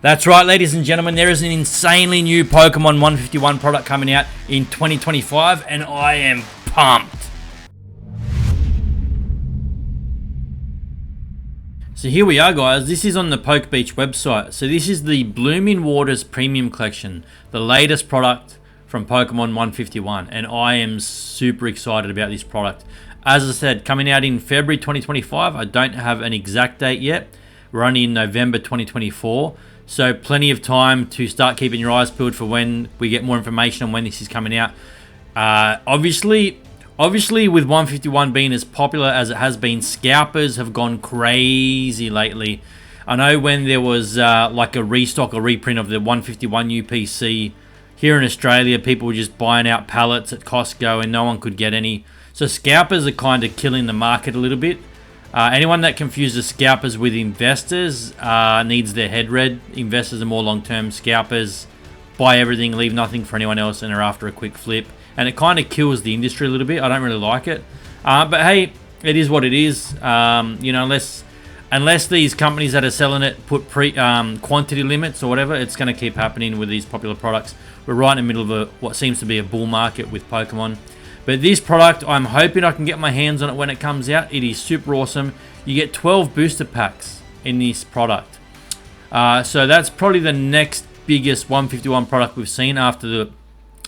That's right, ladies and gentlemen, there is an insanely new Pokemon 151 product coming out in 2025, and I am pumped. So here we are, guys. This is on the Poke Beach website. So this is the Blooming Waters Premium Collection, the latest product from Pokemon 151, and I am super excited about this product. As I said, coming out in February 2025. I don't have an exact date yet. We're only in November 2024. So plenty of time to start keeping your eyes peeled for when we get more information on when this is coming out. Obviously with 151 being as popular as it has been, scalpers have gone crazy lately. I know when there was like a restock or reprint of the 151 UPC here in Australia, people were just buying out pallets at Costco and no one could get any. So scalpers are kind of killing the market a little bit. Anyone that confuses scalpers with investors needs their head read. Investors are more long-term. Scalpers buy everything, leave nothing for anyone else, and are after a quick flip. And it kind of kills the industry a little bit. I don't really like it. But hey, it is what it is. You know, unless these companies that are selling it put quantity limits or whatever, it's going to keep happening with these popular products. We're right in the middle of what seems to be a bull market with Pokemon. But this product, I'm hoping I can get my hands on it when it comes out. It is super awesome. You get 12 booster packs in this product. So that's probably the next biggest 151 product we've seen after the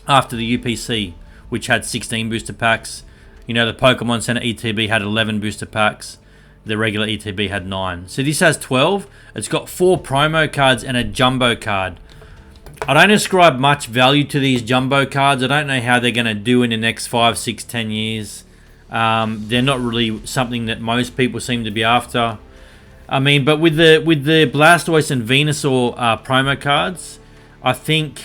UPC, which had 16 booster packs. You know, the Pokemon Center ETB had 11 booster packs. The regular ETB had 9. So this has 12. It's got 4 promo cards and a jumbo card. I don't ascribe much value to these jumbo cards. I don't know how they're going to do in the next 5, 6, 10 years. They're not really something that most people seem to be after. I mean, but with the Blastoise and Venusaur promo cards, I think,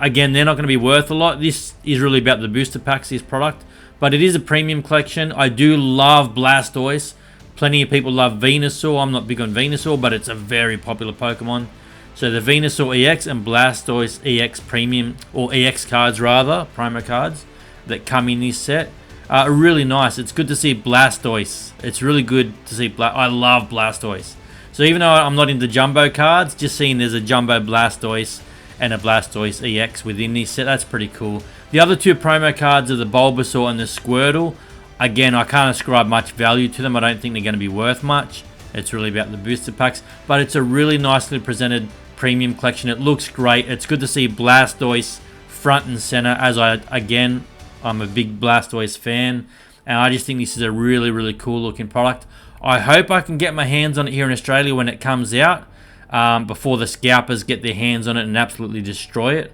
again, they're not going to be worth a lot. This is really about the booster packs, this product. But it is a premium collection. I do love Blastoise. Plenty of people love Venusaur. I'm not big on Venusaur, but it's a very popular Pokemon. So the Venusaur EX and Blastoise EX Premium, or EX cards rather, promo cards, that come in this set are really nice. It's good to see Blastoise. It's really good to see I love Blastoise. So even though I'm not into jumbo cards, just seeing there's a jumbo Blastoise and a Blastoise EX within this set, that's pretty cool. The other 2 promo cards are the Bulbasaur and the Squirtle. Again, I can't ascribe much value to them. I don't think they're going to be worth much. It's really about the booster packs, but it's a really nicely presented premium collection. It looks great. It's good to see Blastoise front and center, as I'm a big Blastoise fan, and I just think this is a really, really cool looking product. I hope I can get my hands on it here in Australia when it comes out, before the scalpers get their hands on it and absolutely destroy it.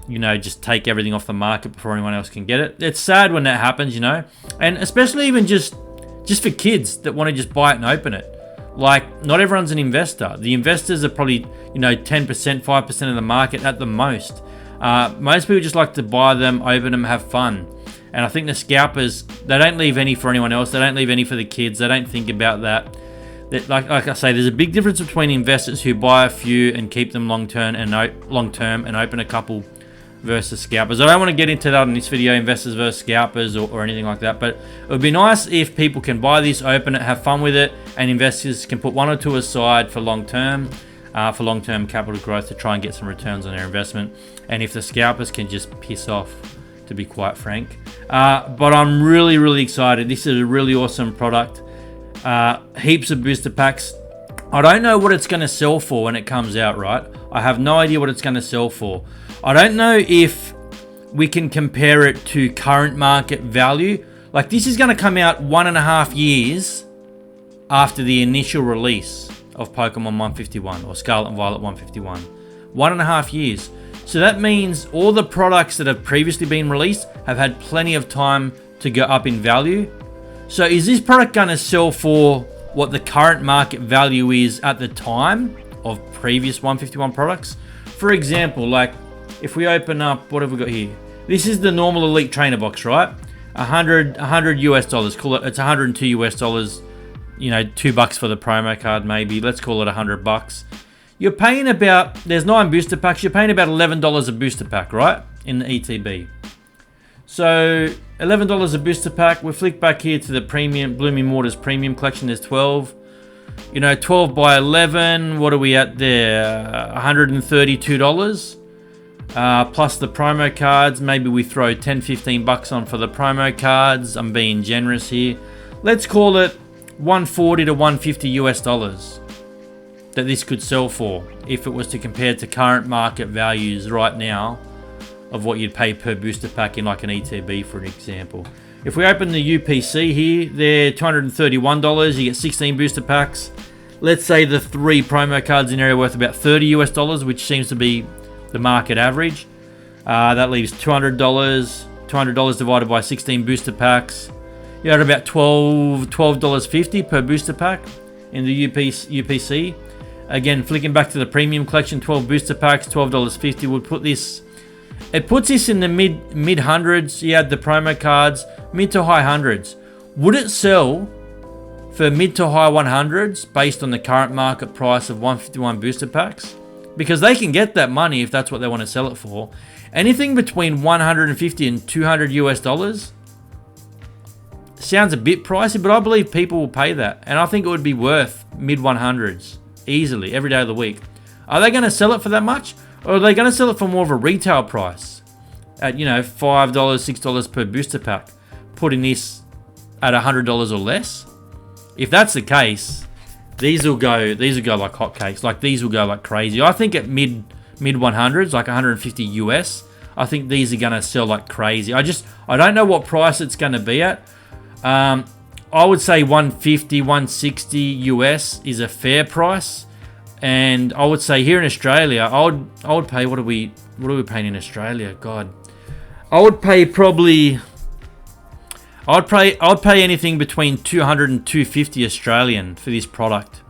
You know, just take everything off the market before anyone else can get it. It's sad when that happens, you know, and especially even just for kids that want to just buy it and open it. Like, not everyone's an investor. The investors are probably, you know, 10%, 5% of the market at the most. Most people just like to buy them, open them, have fun. And I think the scalpers, they don't leave any for anyone else. They don't leave any for the kids. They don't think about that. Like I say, there's a big difference between investors who buy a few and keep them long-term and open a couple versus scalpers. I don't want to get into that in this video, investors versus scalpers or anything like that, but it would be nice if people can buy this, open it, have fun with it, and investors can put 1 or 2 aside for long-term capital growth to try and get some returns on their investment. And if the scalpers can just piss off, to be quite frank. But I'm really, really excited. This is a really awesome product. Heaps of booster packs. I don't know what it's going to sell for when it comes out, right? I have no idea what it's going to sell for. I don't know if we can compare it to current market value. Like, this is going to come out 1.5 years after the initial release of Pokemon 151 or Scarlet and Violet 151. 1.5 years. So that means all the products that have previously been released have had plenty of time to go up in value. So is this product going to sell for what the current market value is at the time of previous 151 products? For example, like, if we open up, what have we got here? This is the normal Elite Trainer box, right? 100 US dollars. Call it, it's 102 US dollars. You know, $2 for the promo card, maybe. Let's call it $100. You're paying about, there's 9 booster packs. You're paying about $11 a booster pack, right? In the ETB. So $11 a booster pack. We flick back here to the premium Blooming Waters premium collection. There's 12. You know, 12 by 11, what are we at there? $132. Plus the promo cards, maybe we throw 10-15 bucks on for the promo cards. I'm being generous here. Let's call it 140 to 150 US dollars that this could sell for if it was to compare to current market values right now of what you'd pay per booster pack in like an ETB, for an example. If we open the UPC here, they're $231. You get 16 booster packs. Let's say the 3 promo cards in there are worth about 30 US dollars, which seems to be the market average. That leaves $200. $200 divided by 16 booster packs. You're at about $12.50 per booster pack in the UPC. Again, flicking back to the premium collection, 12 booster packs, $12.50 would put this. It puts this in the mid hundreds. You had the promo cards, mid to high hundreds. Would it sell for mid to high 100s based on the current market price of 151 booster packs? Because they can get that money if that's what they want to sell it for. Anything between 150 and 200 US dollars sounds a bit pricey, but I believe people will pay that. And I think it would be worth mid 100s easily every day of the week. Are they going to sell it for that much? Or are they going to sell it for more of a retail price at, you know, $5, $6 per booster pack, putting this at $100 or less? If that's the case, these will go like hotcakes. Like, these will go like crazy. I think at mid 100s, like 150 US, I think these are going to sell like crazy. I don't know what price it's going to be at. I would say 150, 160 US is a fair price. And I would say here in Australia, I would pay, what are we paying in Australia? God. I would pay anything between 200 and 250 Australian for this product.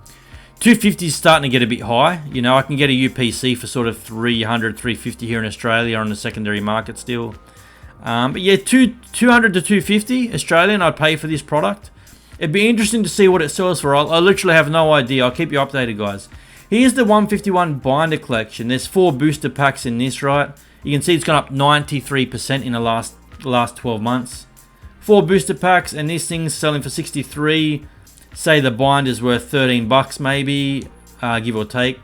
250 is starting to get a bit high. You know, I can get a UPC for sort of 300, 350 here in Australia on the secondary market still. But yeah, 200 to 250 Australian I'd pay for this product. It'd be interesting to see what it sells for. I literally have no idea. I'll keep you updated, guys. Here's the 151 binder collection. There's 4 booster packs in this, right? You can see it's gone up 93% in the last 12 months. 4 booster packs, and this thing's selling for 63. Say the binder's worth 13 bucks maybe, give or take.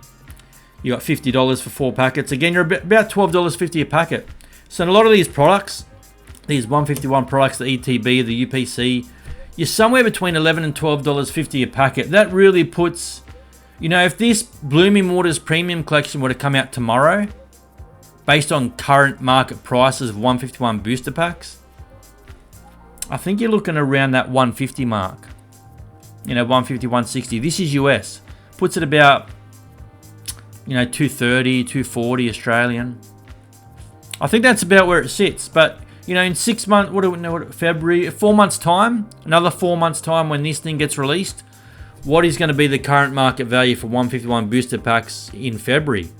You got $50 for 4 packets. Again, you're about $12.50 a packet. So in a lot of these products, these 151 products, the ETB, the UPC, you're somewhere between $11 and $12.50 a packet. That really puts, you know, if this Blooming Waters Premium Collection were to come out tomorrow, based on current market prices of 151 booster packs, I think you're looking around that 150 mark. You know, 150, 160. This is US. Puts it about, you know, 230, 240 Australian. I think that's about where it sits. But, you know, in 6 months, February, 4 months time, another 4 months time when this thing gets released, what is going to be the current market value for 151 booster packs in February?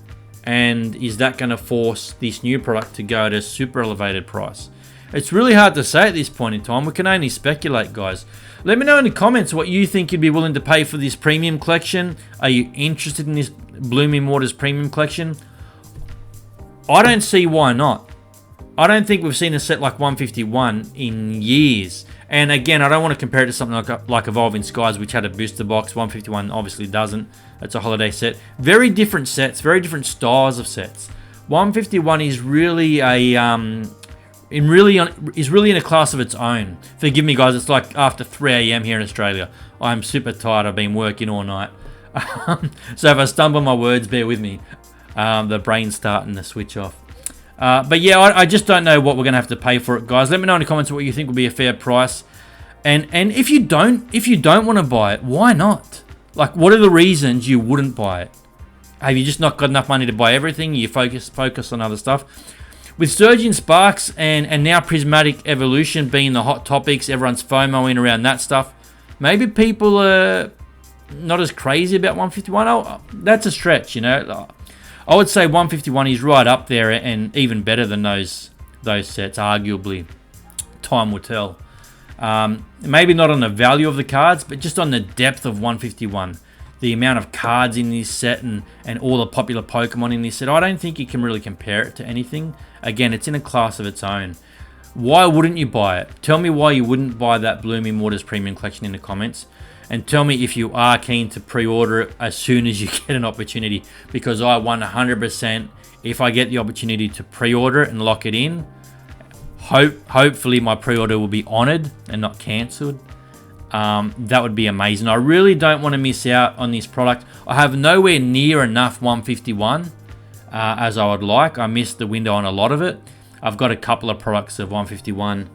And is that going to force this new product to go at a super elevated price? It's really hard to say at this point in time. We can only speculate, guys. Let me know in the comments what you think you'd be willing to pay for this premium collection. Are you interested in this Blooming Waters Premium Collection? I don't see why not. I don't think we've seen a set like 151 in years. And again, I don't want to compare it to something like Evolving Skies, which had a booster box. 151 obviously doesn't. It's a holiday set. Very different sets, very different styles of sets. 151 is really in a class of its own. Forgive me, guys. It's like after 3 a.m. here in Australia. I'm super tired. I've been working all night. So if I stumble my words, bear with me. The brain's starting to switch off. But yeah, I just don't know what we're going to have to pay for it, guys. Let me know in the comments what you think would be a fair price. And if you don't want to buy it, why not? Like, what are the reasons you wouldn't buy it? Have you just not got enough money to buy everything? You focus on other stuff. With Surging Sparks and now Prismatic Evolution being the hot topics, everyone's FOMOing around that stuff. Maybe people are not as crazy about 151. Oh, that's a stretch, you know. I would say 151 is right up there and even better than those sets, arguably. Time will tell. Maybe not on the value of the cards, but just on the depth of 151. The amount of cards in this set and all the popular Pokemon in this set, I don't think you can really compare it to anything. Again, it's in a class of its own. Why wouldn't you buy it? Tell me why you wouldn't buy that Blooming Waters Premium Collection in the comments. and tell me if you are keen to pre-order it as soon as you get an opportunity, because I 100%, if I get the opportunity to pre-order it and lock it in, hopefully my pre-order will be honored and not cancelled. That would be amazing. I really don't want to miss out on this product. I have nowhere near enough 151 as I would like. I missed the window on a lot of it. I've got a couple of products of 151.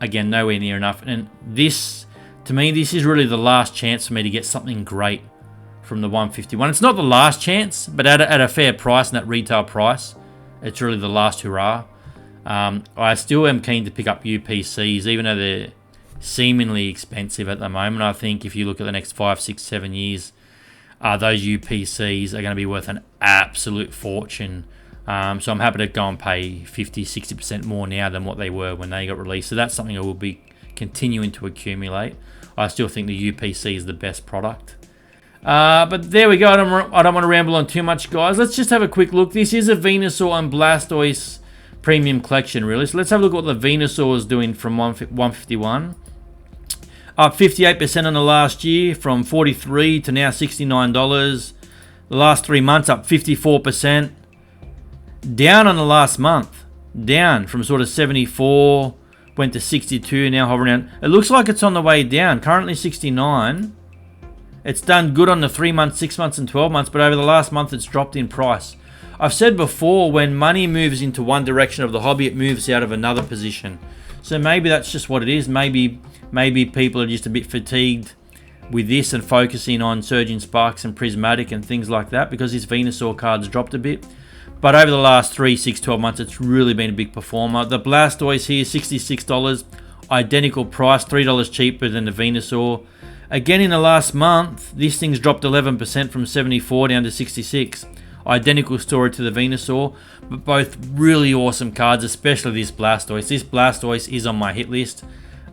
Again, nowhere near enough. And this, to me, this is really the last chance for me to get something great from the 151. It's not the last chance, but at a fair price and at retail price, it's really the last hurrah. I still am keen to pick up UPCs, even though they're seemingly expensive at the moment. I think if you look at the next 5, 6, 7 years, those UPCs are going to be worth an absolute fortune. So I'm happy to go and pay 50, 60% more now than what they were when they got released. So that's something I will be continuing to accumulate. I still think the UPC is the best product. But there we go. I don't want to ramble on too much, guys. Let's just have a quick look. This is a Venusaur and Blastoise premium collection, really. So let's have a look at what the Venusaur is doing from 151. Up 58% on the last year, from $43 to now $69. The last 3 months, up 54%. Down on the last month. Down from sort of 74, went to 62, now hovering around. It looks like it's on the way down. Currently 69. It's done good on the 3 months, 6 months, and 12 months, but over the last month, it's dropped in price. I've said before, when money moves into one direction of the hobby, it moves out of another position. So maybe that's just what it is. Maybe people are just a bit fatigued with this and focusing on Surging Sparks and Prismatic and things like that, because this Venusaur card's dropped a bit. But over the last 3, 6, 12 months, it's really been a big performer. The Blastoise here, $66. Identical price, $3 cheaper than the Venusaur. Again, in the last month, this thing's dropped 11% from 74 down to 66. Identical story to the Venusaur, but both really awesome cards, especially this Blastoise. This Blastoise is on my hit list.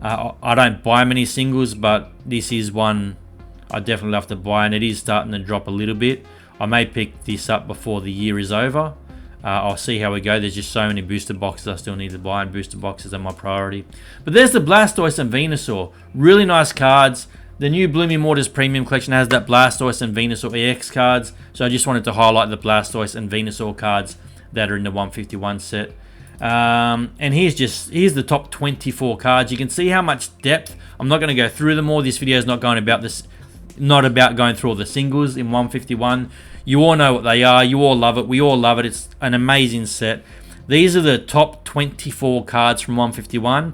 I don't buy many singles, but this is one I definitely love to buy, and it is starting to drop a little bit. I may pick this up before the year is over. I'll see how we go. There's just so many booster boxes I still need to buy, and booster boxes are my priority. But there's the Blastoise and Venusaur. Really nice cards. The new Blooming Waters Premium Collection has that Blastoise and Venusaur EX cards. So I just wanted to highlight the Blastoise and Venusaur cards that are in the 151 set. And here's the top 24 cards. You can see how much depth. I'm not going to go through them all. This video is not going about this. Not about going through all the singles in 151. You all know what they are. You all love it. We all love it. It's an amazing set. These are the top 24 cards from 151.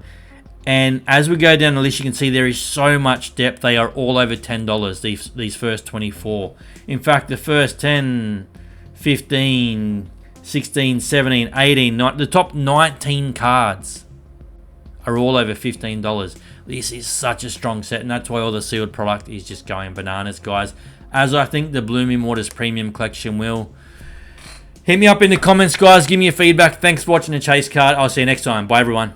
And as we go down the list, you can see there is so much depth. They are all over $10, these first 24. In fact, the first 10, 15, 16, 17, 18, the top 19 cards are all over $15. This is such a strong set, and that's why all the sealed product is just going bananas, guys. As I think the Blooming Waters Premium Collection will. Hit me up in the comments, guys. Give me your feedback. Thanks for watching the Chase Card. I'll see you next time. Bye, everyone.